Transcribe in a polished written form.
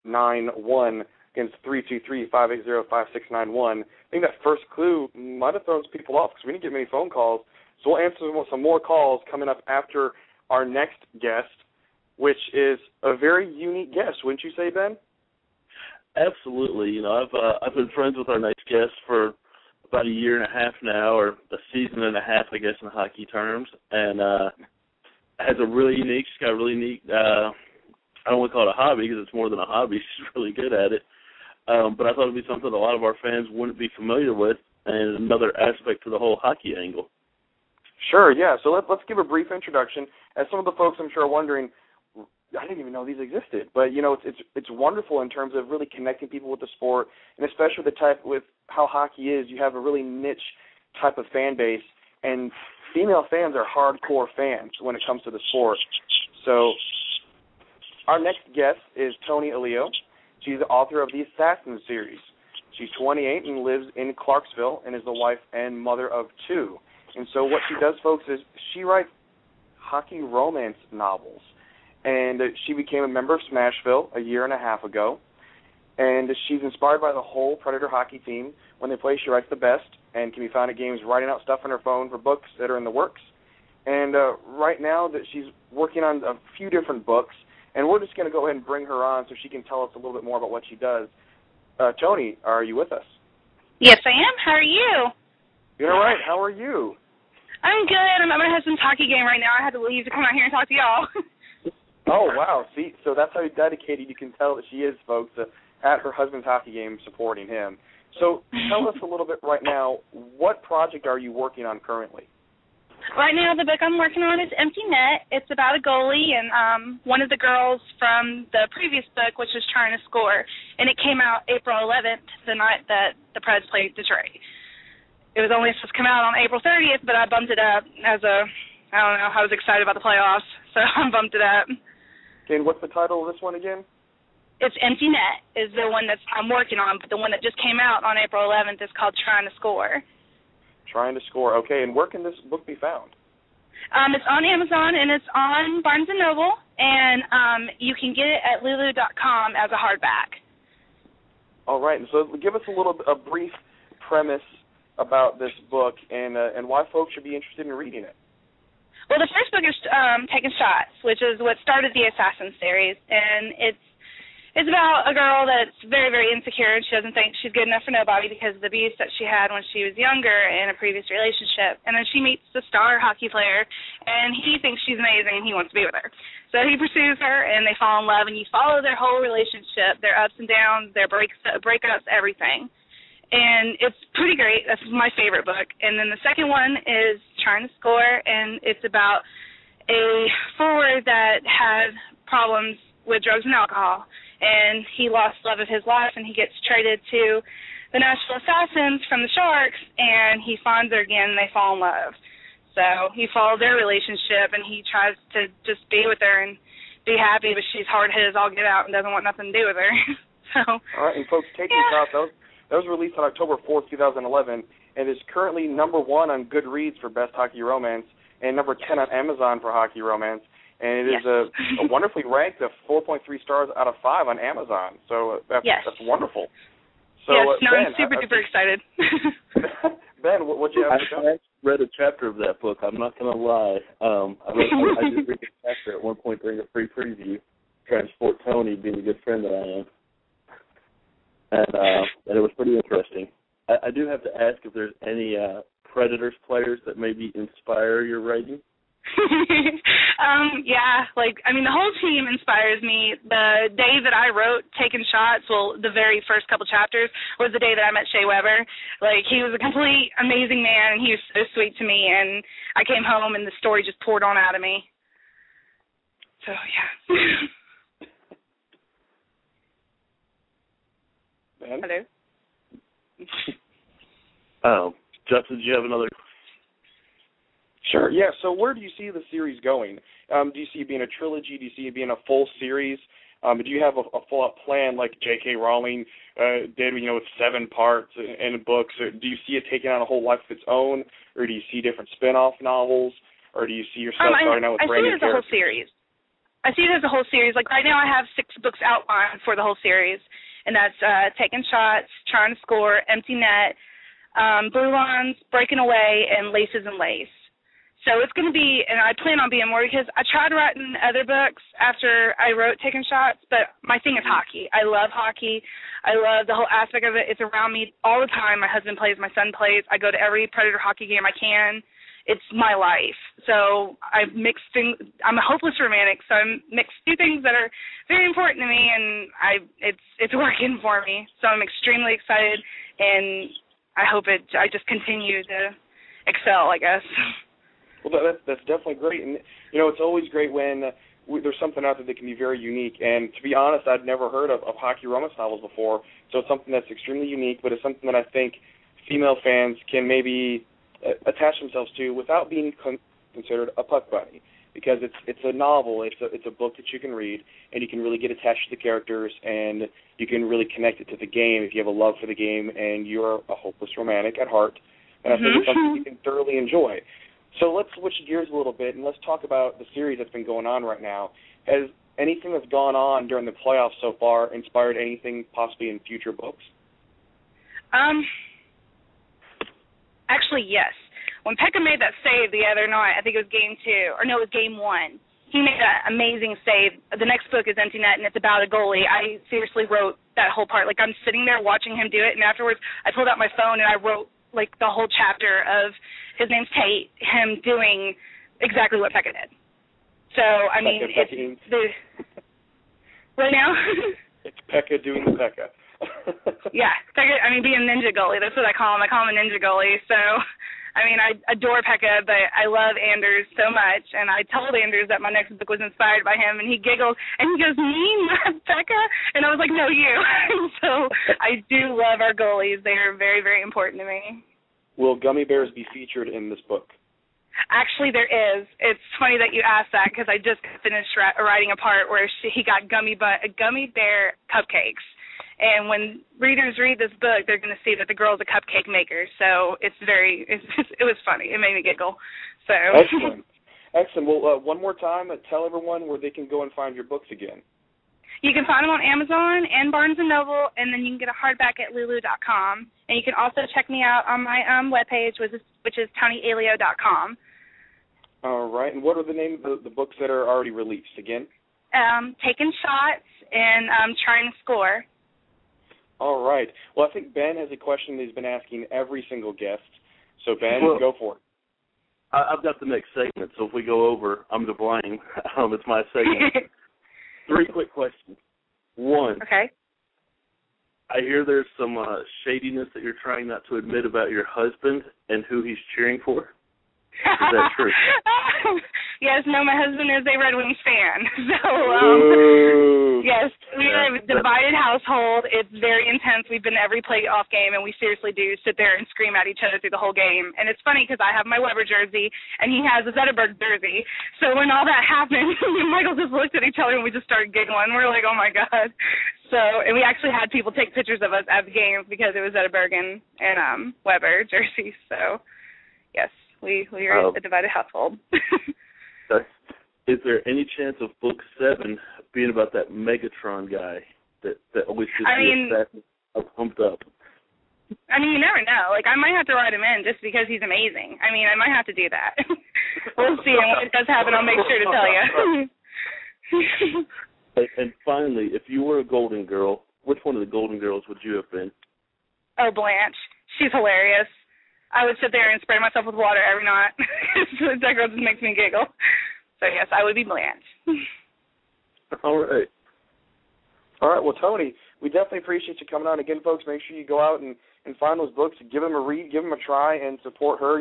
691 against 323-580-5691. I think that first clue might have thrown people off because we didn't get many phone calls. So we'll answer some more calls coming up after our next guest, which is a very unique guest, wouldn't you say, Ben? Absolutely. You know, I've been friends with our next guest for about a year and a half now, or a season and a half, I guess, in hockey terms, and has a really unique, she's got a really neat, I don't want to call it a hobby because it's more than a hobby. She's really good at it. But I thought it would be something a lot of our fans wouldn't be familiar with, and another aspect to the whole hockey angle. Sure, yeah. So let's give a brief introduction. As some of the folks I'm sure are wondering, I didn't even know these existed. But, you know, it's wonderful in terms of really connecting people with the sport, and especially with how hockey is. You have a really niche type of fan base, and female fans are hardcore fans when it comes to the sport. So our next guest is Toni, aleo. She's the author of the Assassin series. She's 28 and lives in Clarksville and is the wife and mother of 2. And so what she does, folks, is she writes hockey romance novels. And she became a member of Smashville a year and a half ago. And she's inspired by the whole Predator hockey team. When they play, she writes the best and can be found at games writing out stuff on her phone for books that are in the works. And right now that she's working on a few different books, and we're just going to go ahead and bring her on so she can tell us a little bit more about what she does. Toni, are you with us? Yes, I am. How are you? Doing all right. How are you? I'm good. I'm at my husband's hockey game right now. I had to leave to come out here and talk to y'all. Oh, wow. See, so that's how dedicated you can tell that she is, folks, at her husband's hockey game supporting him. So tell us a little bit right now, what project are you working on currently? Right now, the book I'm working on is Empty Net. It's about a goalie and one of the girls from the previous book, which was Trying to Score. And it came out April 11th, the night that the Preds played Detroit. It was only supposed to come out on April 30th, but I bumped it up I was excited about the playoffs, so I bumped it up. Okay, and what's the title of this one again? It's Empty Net is the one that I'm working on, but the one that just came out on April 11th is called Trying to Score. Trying to Score. Okay, and where can this book be found? It's on Amazon, and it's on Barnes & Noble, and you can get it at lulu.com as a hardback. All right, and so give us a brief premise about this book and why folks should be interested in reading it. Well, the first book is Taking Shots, which is what started the Assassin series, and it's about a girl that's very, very insecure, and she doesn't think she's good enough for nobody because of the abuse that she had when she was younger in a previous relationship. And then she meets the star hockey player, and he thinks she's amazing, and he wants to be with her. So he pursues her, and they fall in love, and you follow their whole relationship, their ups and downs, their breakups, everything. And it's pretty great. This is my favorite book. And then the second one is Trying to Score, and it's about a forward that had problems with drugs and alcohol. And he lost love of his life, and he gets traded to the Nashville Assassins from the Sharks, and he finds her again, and they fall in love. So he follows their relationship, and he tries to just be with her and be happy, but she's hard-headed as all get out and doesn't want nothing to do with her. So, all right, and folks, Taking Shots, that was released on October 4th, 2011, and is currently number 1 on Goodreads for Best Hockey Romance and number 10 on Amazon for Hockey Romance. And it is a wonderfully ranked, 4.3 stars out of 5 on Amazon. So that's wonderful. So, yes, Ben, I'm super duper excited. Ben, what you have to show? I read a chapter of that book. I'm not going to lie. I did read a chapter at one point during a free preview, trying to support Toni, being a good friend that I am. And it was pretty interesting. I do have to ask if there's any Predators players that maybe inspire your writing. The whole team inspires me. The day that I wrote Taking Shots, the very first couple chapters, was the day that I met Shea Weber. He was a complete amazing man, and he was so sweet to me, and I came home, and the story just poured on out of me. So, yeah. Ben? Hello? Justin, do you have another? Sure, yeah. So where do you see the series going? Do you see it being a trilogy? Do you see it being a full series? Do you have a full-out plan like J.K. Rowling did, with 7 parts and books? Or do you see it taking on a whole life of its own? Or do you see different spin-off novels? Or do you see yourself starting out with brand new characters? I see it as a whole series. I see it as a whole series. Like right now I have 6 books outlined for the whole series, and that's Taking Shots, Trying to Score, Empty Net, Blue Lines, Breaking Away, and Laces and Lace. So it's going to be, and I plan on being more because I tried writing other books after I wrote Taking Shots, but my thing is hockey. I love hockey. I love the whole aspect of it. It's around me all the time. My husband plays, my son plays. I go to every Predator hockey game I can. It's my life. So I've mixed things. I'm a hopeless romantic, so I mixed 2 things that are very important to me, and it's working for me. So I'm extremely excited, and I hope I just continue to excel, I guess. Well, that's definitely great. And, it's always great when there's something out there that can be very unique. And to be honest, I'd never heard of hockey romance novels before. So it's something that's extremely unique, but it's something that I think female fans can maybe attach themselves to without being considered a puck buddy. Because it's a novel, it's a book that you can read, and you can really get attached to the characters, and you can really connect it to the game if you have a love for the game and you're a hopeless romantic at heart. And I think it's something you can thoroughly enjoy. So let's switch gears a little bit, and let's talk about the series that's been going on right now. Has anything that's gone on during the playoffs so far inspired anything possibly in future books? Actually, yes. When Pekka made that save the other night, I think it was game 2, or no, it was game 1. He made an amazing save. The next book is Empty Net, and it's about a goalie. I seriously wrote that whole part. Like, I'm sitting there watching him do it, and afterwards I pulled out my phone and I wrote, like, the whole chapter of his name's Tate, him doing exactly what Pekka did. So, I mean, it's right now? It's Pekka doing the Pekka. Yeah, Pekka, I mean, being a ninja goalie, that's what I call him. I call him a ninja goalie. So, I mean, I adore Pekka, but I love Anders so much. And I told Anders that my next book was inspired by him, and he giggled, and he goes, me, not Pekka? And I was like, no, you. So I do love our goalies. They are very, very important to me. Will gummy bears be featured in this book? Actually, there is. It's funny that you asked that because I just finished writing a part where he got gummy bear cupcakes. And when readers read this book, they're going to see that the girl's a cupcake maker. So it was funny. It made me giggle. So Excellent. Well, one more time, tell everyone where they can go and find your books again. You can find them on Amazon and Barnes & Noble, and then you can get a hardback at lulu.com. And you can also check me out on my webpage, which is tonyaleo.com. All right. And what are the names of the books that are already released again? Taking Shots and Trying to Score. All right. Well, I think Ben has a question that he's been asking every single guest. So, Ben, go for it. I've got the next segment, so if we go over, I'm to blame. It's my segment. 3 quick questions. 1. Okay. I hear there's some shadiness that you're trying not to admit about your husband and who he's cheering for. Is that true? Yes, no, my husband is a Red Wings fan. So, yes, we are a divided household. It's very intense. We've been to every playoff game, and we seriously do sit there and scream at each other through the whole game. And it's funny because I have my Weber jersey, and he has a Zetterberg jersey. So when all that happened, me and Michael just looked at each other, and we just started giggling. We're like, oh, my God. So, and we actually had people take pictures of us at the games because it was Zetterberg and Weber jerseys. So, yes. We are a divided household. Is there any chance of book 7 being about that Megatron guy that always gets pumped up? I mean, you never know. Like, I might have to write him in just because he's amazing. I mean, I might have to do that. We'll see. And when it does happen, I'll make sure to tell you. And finally, if you were a Golden Girl, which one of the Golden Girls would you have been? Oh, Blanche. She's hilarious. I would sit there and spray myself with water every night. That girl just makes me giggle. So, yes, I would be Blanche. All right. All right. Well, Toni, we definitely appreciate you coming on. Again, folks, make sure you go out and find those books, give them a read, give them a try, and support her.